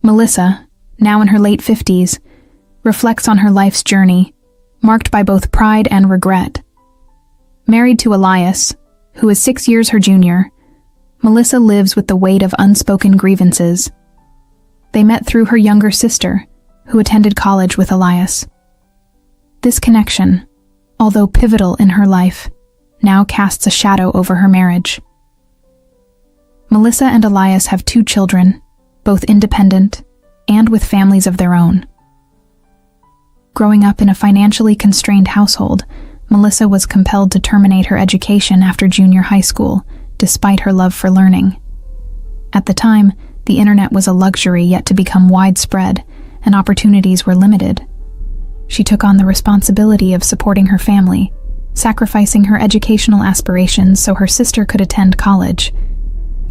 Melissa, now in her late 50s, reflects on her life's journey, marked by both pride and regret. Married to Elias, who is 6 years her junior, Melissa lives with the weight of unspoken grievances. They met through her younger sister, who attended college with Elias. This connection, although pivotal in her life, now casts a shadow over her marriage. Melissa and Elias have 2 children, both independent and with families of their own. Growing up in a financially constrained household, Melissa was compelled to terminate her education after junior high school, despite her love for learning. At the time, the internet was a luxury yet to become widespread, and opportunities were limited. She took on the responsibility of supporting her family, sacrificing her educational aspirations so her sister could attend college,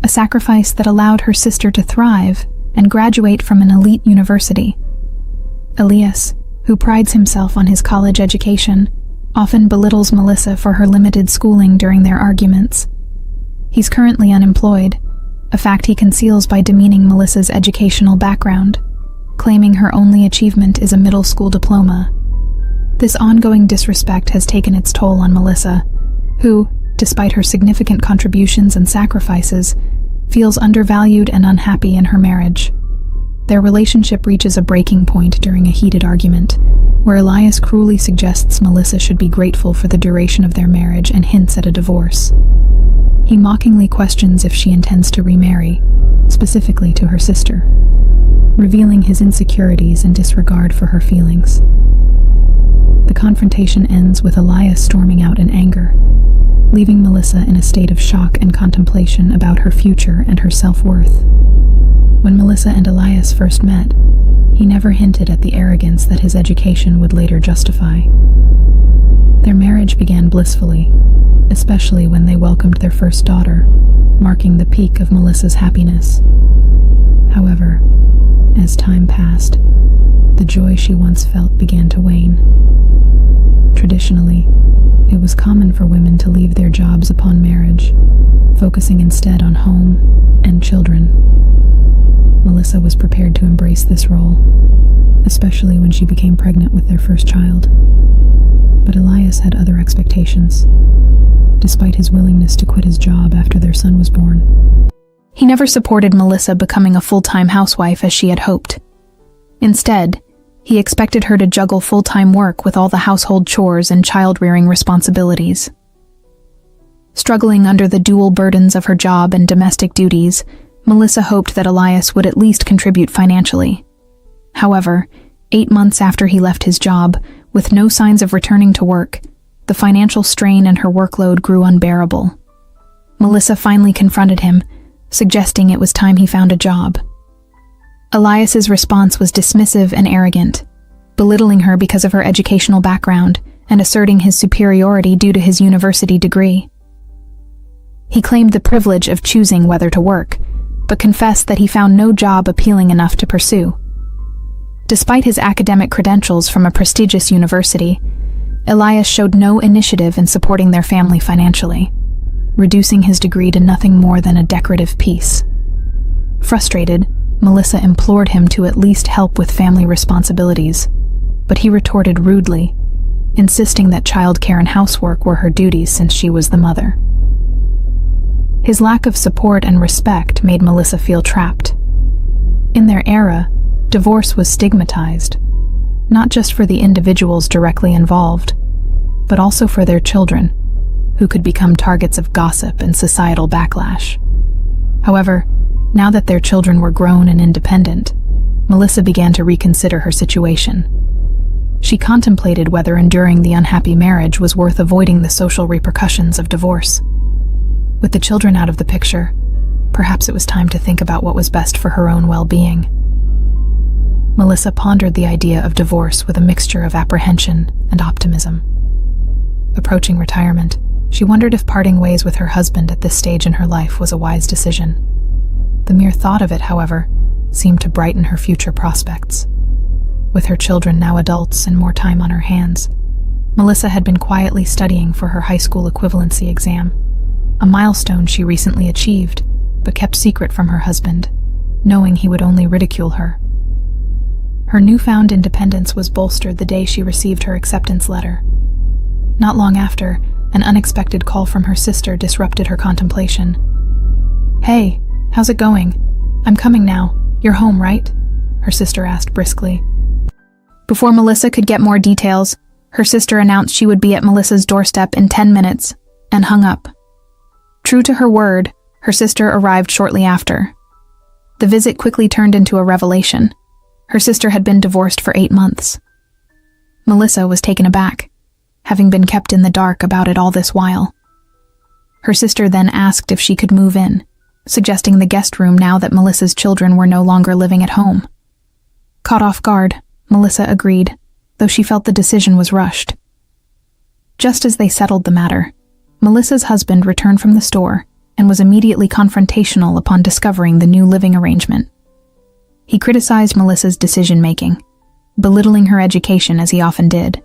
a sacrifice that allowed her sister to thrive and graduate from an elite university. Elias, who prides himself on his college education, often belittles Melissa for her limited schooling during their arguments. He's currently unemployed, a fact he conceals by demeaning Melissa's educational background, claiming her only achievement is a middle school diploma. This ongoing disrespect has taken its toll on Melissa, who, despite her significant contributions and sacrifices, feels undervalued and unhappy in her marriage. Their relationship reaches a breaking point during a heated argument, where Elias cruelly suggests Melissa should be grateful for the duration of their marriage and hints at a divorce. He mockingly questions if she intends to remarry, specifically to her sister, revealing his insecurities and disregard for her feelings. The confrontation ends with Elias storming out in anger, leaving Melissa in a state of shock and contemplation about her future and her self-worth. When Melissa and Elias first met, he never hinted at the arrogance that his education would later justify. Their marriage began blissfully, especially when they welcomed their first daughter, marking the peak of Melissa's happiness. However, as time passed, the joy she once felt began to wane. Traditionally, it was common for women to leave their jobs upon marriage, focusing instead on home and children. Melissa was prepared to embrace this role, especially when she became pregnant with their first child. But Elias had other expectations, despite his willingness to quit his job after their son was born. He never supported Melissa becoming a full-time housewife as she had hoped. Instead, he expected her to juggle full-time work with all the household chores and child-rearing responsibilities. Struggling under the dual burdens of her job and domestic duties, Melissa hoped that Elias would at least contribute financially. However, 8 months after he left his job, with no signs of returning to work, the financial strain and her workload grew unbearable. Melissa finally confronted him, suggesting it was time he found a job. Elias's response was dismissive and arrogant, belittling her because of her educational background and asserting his superiority due to his university degree. He claimed the privilege of choosing whether to work, but confessed that he found no job appealing enough to pursue. Despite his academic credentials from a prestigious university, Elias showed no initiative in supporting their family financially, reducing his degree to nothing more than a decorative piece. Frustrated, Melissa implored him to at least help with family responsibilities, but he retorted rudely, insisting that childcare and housework were her duties since she was the mother. His lack of support and respect made Melissa feel trapped. In their era, divorce was stigmatized, not just for the individuals directly involved, but also for their children, who could become targets of gossip and societal backlash. However, now that their children were grown and independent, Melissa began to reconsider her situation. She contemplated whether enduring the unhappy marriage was worth avoiding the social repercussions of divorce. With the children out of the picture, perhaps it was time to think about what was best for her own well-being. Melissa pondered the idea of divorce with a mixture of apprehension and optimism. Approaching retirement, she wondered if parting ways with her husband at this stage in her life was a wise decision. The mere thought of it, however, seemed to brighten her future prospects. With her children now adults and more time on her hands, Melissa had been quietly studying for her high school equivalency exam, a milestone she recently achieved, but kept secret from her husband, knowing he would only ridicule her. Her newfound independence was bolstered the day she received her acceptance letter. Not long after, an unexpected call from her sister disrupted her contemplation. "Hey, how's it going? I'm coming now. You're home, right?" her sister asked briskly. Before Melissa could get more details, her sister announced she would be at Melissa's doorstep in 10 minutes, and hung up. True to her word, her sister arrived shortly after. The visit quickly turned into a revelation. Her sister had been divorced for 8 months. Melissa was taken aback, having been kept in the dark about it all this while. Her sister then asked if she could move in, suggesting the guest room now that Melissa's children were no longer living at home. Caught off guard, Melissa agreed, though she felt the decision was rushed. Just as they settled the matter, Melissa's husband returned from the store and was immediately confrontational upon discovering the new living arrangement. He criticized Melissa's decision-making, belittling her education as he often did.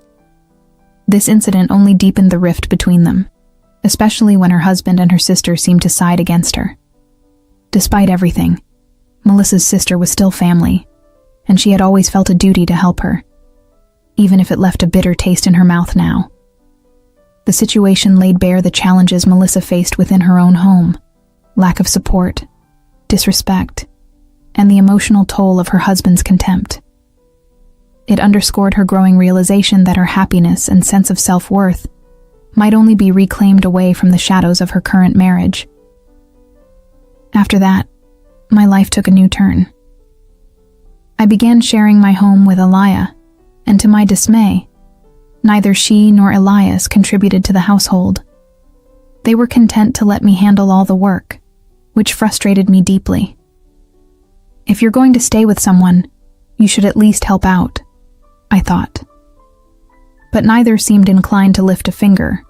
This incident only deepened the rift between them, especially when her husband and her sister seemed to side against her. Despite everything, Melissa's sister was still family, and she had always felt a duty to help her, even if it left a bitter taste in her mouth now. The situation laid bare the challenges Melissa faced within her own home: lack of support, disrespect, and the emotional toll of her husband's contempt. It underscored her growing realization that her happiness and sense of self-worth might only be reclaimed away from the shadows of her current marriage. After that, my life took a new turn. I began sharing my home with Aita, and to my dismay, neither she nor Elias contributed to the household. They were content to let me handle all the work, which frustrated me deeply. If you're going to stay with someone, you should at least help out, I thought. But neither seemed inclined to lift a finger,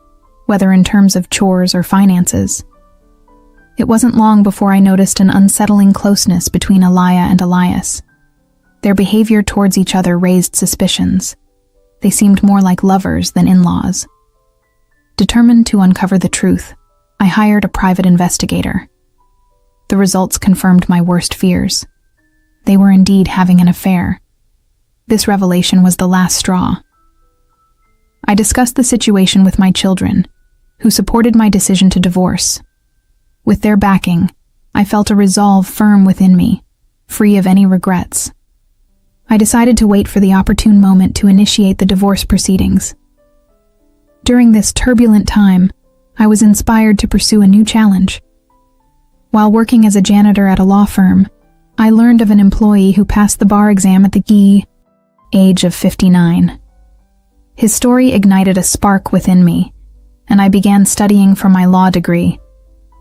whether in terms of chores or finances. It wasn't long before I noticed an unsettling closeness between Aita and Elias. Their behavior towards each other raised suspicions. They seemed more like lovers than in-laws. Determined to uncover the truth, I hired a private investigator. The results confirmed my worst fears. They were indeed having an affair. This revelation was the last straw. I discussed the situation with my children, who supported my decision to divorce. With their backing, I felt a resolve firm within me, free of any regrets. I decided to wait for the opportune moment to initiate the divorce proceedings. During this turbulent time, I was inspired to pursue a new challenge. While working as a janitor at a law firm, I learned of an employee who passed the bar exam at the age of 59. His story ignited a spark within me, and I began studying for my law degree,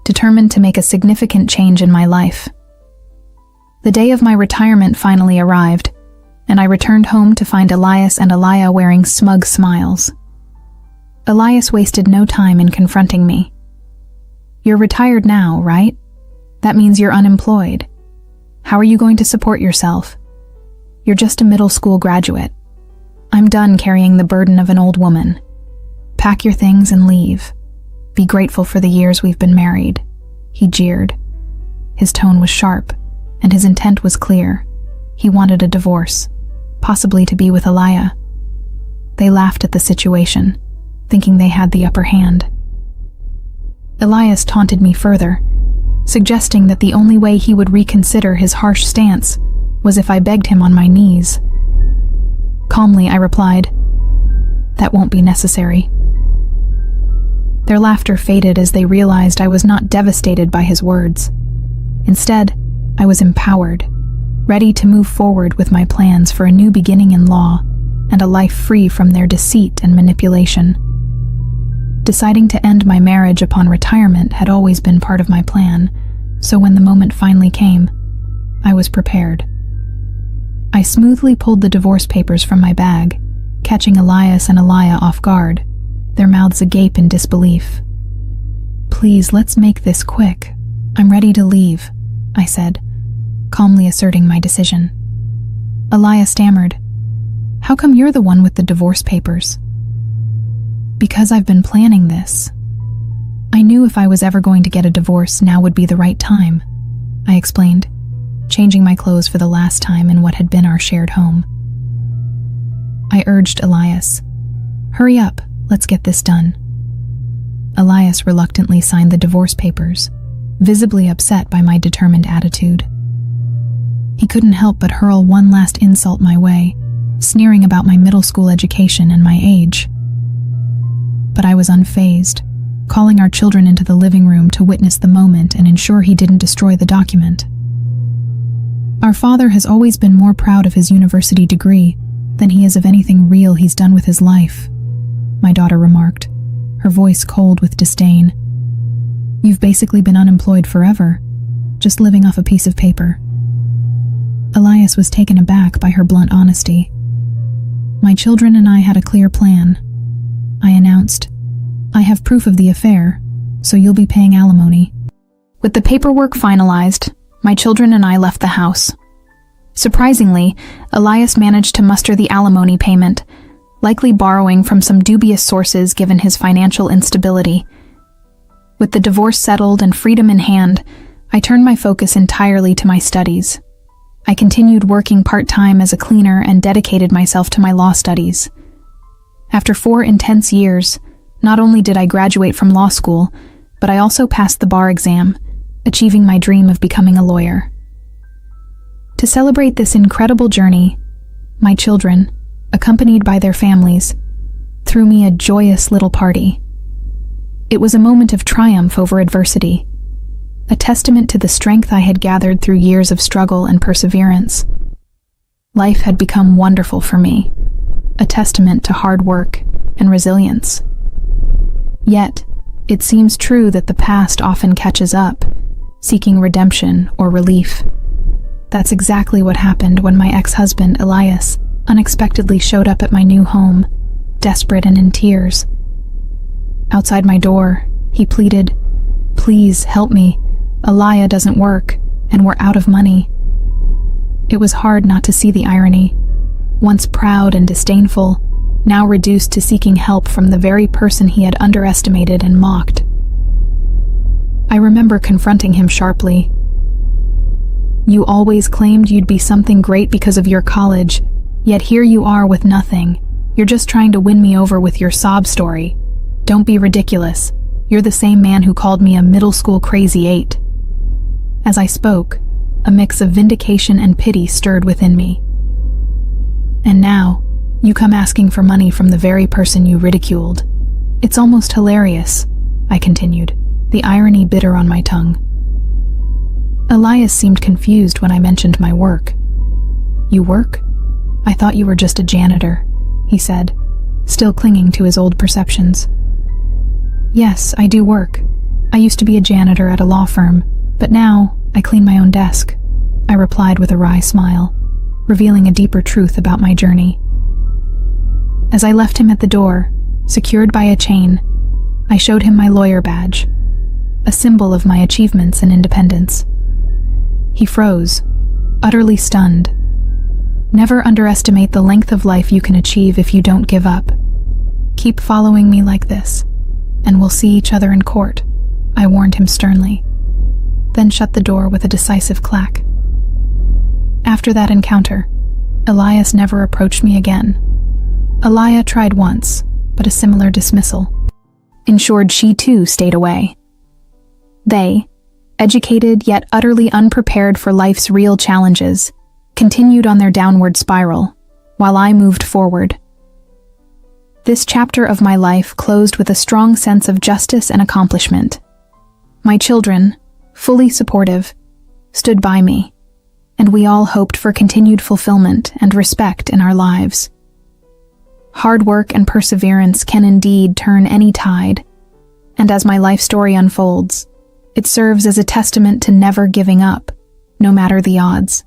determined to make a significant change in my life. The day of my retirement finally arrived, and I returned home to find Elias and Aita wearing smug smiles. Elias wasted no time in confronting me. "You're retired now, right? That means you're unemployed. How are you going to support yourself? You're just a middle school graduate. I'm done carrying the burden of an old woman. Pack your things and leave. Be grateful for the years we've been married," he jeered. His tone was sharp, and his intent was clear. He wanted a divorce, possibly to be with Aita. They laughed at the situation, thinking they had the upper hand. Elias taunted me further, suggesting that the only way he would reconsider his harsh stance was if I begged him on my knees. Calmly, I replied, "That won't be necessary." Their laughter faded as they realized I was not devastated by his words. Instead, I was empowered, ready to move forward with my plans for a new beginning in law and a life free from their deceit and manipulation. Deciding to end my marriage upon retirement had always been part of my plan, so when the moment finally came, I was prepared. I smoothly pulled the divorce papers from my bag, catching Elias and Aita off guard, their mouths agape in disbelief. "Please, let's make this quick. I'm ready to leave," I said, calmly asserting my decision. Aita stammered, "How come you're the one with the divorce papers?" "Because I've been planning this. I knew if I was ever going to get a divorce, now would be the right time," I explained. changing my clothes for the last time in what had been our shared home. I urged Elias, "Hurry up, let's get this done." Elias reluctantly signed the divorce papers, visibly upset by my determined attitude. He couldn't help but hurl one last insult my way, sneering about my middle school education and my age. But I was unfazed, calling our children into the living room to witness the moment and ensure he didn't destroy the document. Our father has always been more proud of his university degree than he is of anything real he's done with his life, my daughter remarked, her voice cold with disdain. "You've basically been unemployed forever, just living off a piece of paper." Elias was taken aback by her blunt honesty. "My children and I had a clear plan," I announced. "I have proof of the affair, so you'll be paying alimony." With the paperwork finalized, my children and I left the house. Surprisingly, Elias managed to muster the alimony payment, likely borrowing from some dubious sources given his financial instability. With the divorce settled and freedom in hand, I turned my focus entirely to my studies. I continued working part-time as a cleaner and dedicated myself to my law studies. After 4 intense years, not only did I graduate from law school, but I also passed the bar exam, achieving my dream of becoming a lawyer. To celebrate this incredible journey, my children, accompanied by their families, threw me a joyous little party. It was a moment of triumph over adversity, a testament to the strength I had gathered through years of struggle and perseverance. Life had become wonderful for me, a testament to hard work and resilience. Yet, it seems true that the past often catches up, seeking redemption or relief. That's exactly what happened when my ex-husband, Elias, unexpectedly showed up at my new home, desperate and in tears. Outside my door, he pleaded, "Please help me. Aliyah doesn't work, and we're out of money." It was hard not to see the irony. Once proud and disdainful, now reduced to seeking help from the very person he had underestimated and mocked. I remember confronting him sharply. "You always claimed you'd be something great because of your college, yet here you are with nothing. You're just trying to win me over with your sob story. Don't be ridiculous. You're the same man who called me a middle school crazy 8. As I spoke, a mix of vindication and pity stirred within me. "And now, you come asking for money from the very person you ridiculed. It's almost hilarious," I continued, the irony bitter on my tongue. Elias seemed confused when I mentioned my work. "You work? I thought you were just a janitor," he said, still clinging to his old perceptions. "Yes, I do work. I used to be a janitor at a law firm, but now I clean my own desk," I replied with a wry smile, revealing a deeper truth about my journey. As I left him at the door, secured by a chain, I showed him my lawyer badge, a symbol of my achievements and independence. He froze, utterly stunned. "Never underestimate the length of life you can achieve if you don't give up. Keep following me like this, and we'll see each other in court," I warned him sternly, then shut the door with a decisive clack. After that encounter, Elias never approached me again. Aliyah tried once, but a similar dismissal ensured she too stayed away. They, educated yet utterly unprepared for life's real challenges, continued on their downward spiral, while I moved forward. This chapter of my life closed with a strong sense of justice and accomplishment. My children, fully supportive, stood by me, and we all hoped for continued fulfillment and respect in our lives. Hard work and perseverance can indeed turn any tide, and as my life story unfolds, it serves as a testament to never giving up, no matter the odds.